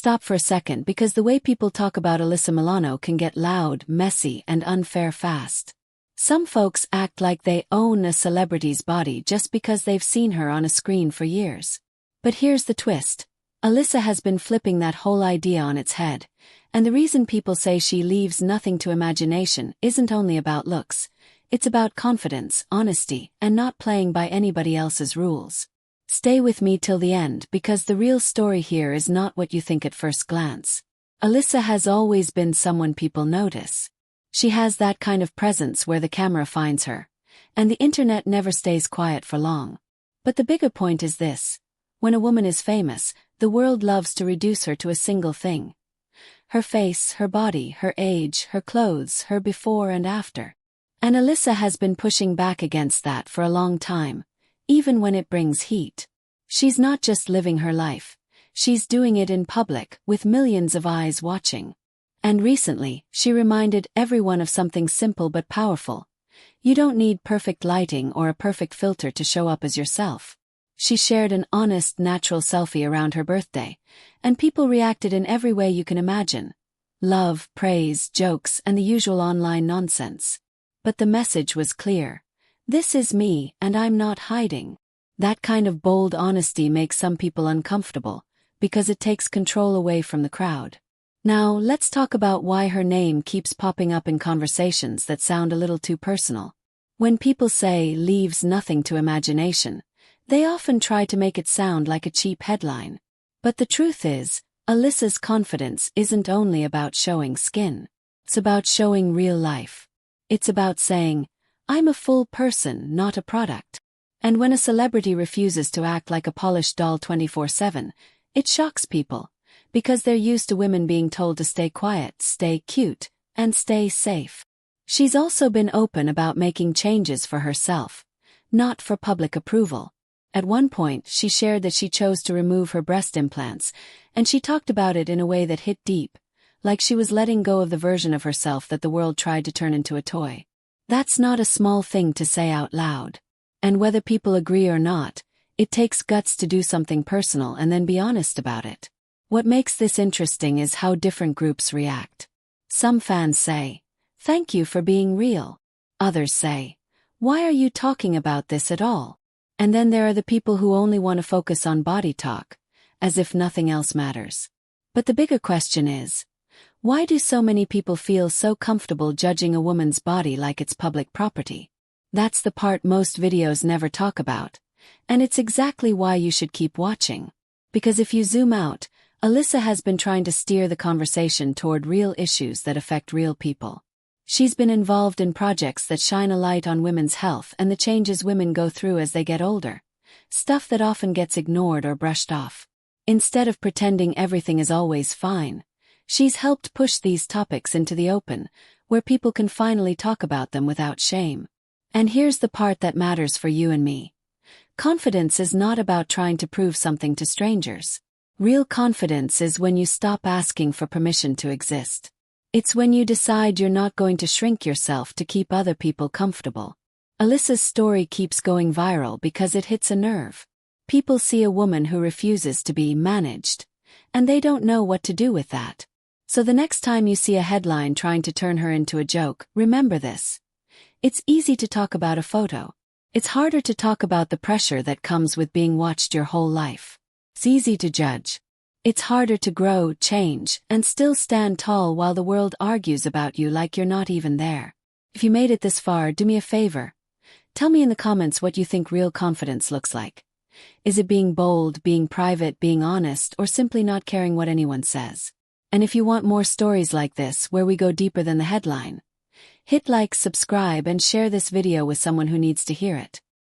stop for a second because the way people talk about Alyssa Milano can get loud, messy, and unfair fast. Some folks act like they own a celebrity's body just because they've seen her on a screen for years. But here's the twist. Alyssa has been flipping that whole idea on its head, and the reason people say she leaves nothing to imagination isn't only about looks. It's about confidence, honesty, and not playing by anybody else's rules. Stay with me till the end because the real story here is not what you think at first glance. Alyssa has always been someone people notice. She has that kind of presence where the camera finds her, and the internet never stays quiet for long. But the bigger point is this. When a woman is famous, the world loves to reduce her to a single thing. Her face, her body, her age, her clothes, her before and after. And Alyssa has been pushing back against that for a long time, even when it brings heat. She's not just living her life. She's doing it in public, with millions of eyes watching. And recently, she reminded everyone of something simple but powerful. You don't need perfect lighting or a perfect filter to show up as yourself. She shared an honest, natural selfie around her birthday, and people reacted in every way you can imagine. Love, praise, jokes, and the usual online nonsense. But the message was clear. This is me, and I'm not hiding. That kind of bold honesty makes some people uncomfortable, because it takes control away from the crowd. Now, let's talk about why her name keeps popping up in conversations that sound a little too personal. When people say, leaves nothing to imagination, they often try to make it sound like a cheap headline. But the truth is, Alyssa's confidence isn't only about showing skin. It's about showing real life. It's about saying, I'm a full person, not a product. And when a celebrity refuses to act like a polished doll 24/7, it shocks people, because they're used to women being told to stay quiet, stay cute, and stay safe. She's also been open about making changes for herself, not for public approval. At one point, she shared that she chose to remove her breast implants, and she talked about it in a way that hit deep, like she was letting go of the version of herself that the world tried to turn into a toy. That's not a small thing to say out loud. And whether people agree or not, it takes guts to do something personal and then be honest about it. What makes this interesting is how different groups react. Some fans say, "Thank you for being real." Others say, "Why are you talking about this at all?" And then there are the people who only want to focus on body talk, as if nothing else matters. But the bigger question is, why do so many people feel so comfortable judging a woman's body like it's public property? That's the part most videos never talk about, and it's exactly why you should keep watching. Because if you zoom out, Alyssa has been trying to steer the conversation toward real issues that affect real people. She's been involved in projects that shine a light on women's health and the changes women go through as they get older. Stuff that often gets ignored or brushed off. Instead of pretending everything is always fine, she's helped push these topics into the open, where people can finally talk about them without shame. And here's the part that matters for you and me. Confidence is not about trying to prove something to strangers. Real confidence is when you stop asking for permission to exist. It's when you decide you're not going to shrink yourself to keep other people comfortable. Alyssa's story keeps going viral because it hits a nerve. People see a woman who refuses to be managed, and they don't know what to do with that. So the next time you see a headline trying to turn her into a joke, remember this. It's easy to talk about a photo. It's harder to talk about the pressure that comes with being watched your whole life. It's easy to judge. It's harder to grow, change, and still stand tall while the world argues about you like you're not even there. If you made it this far, do me a favor. Tell me in the comments what you think real confidence looks like. Is it being bold, being private, being honest, or simply not caring what anyone says? And if you want more stories like this, where we go deeper than the headline, hit like, subscribe, and share this video with someone who needs to hear it.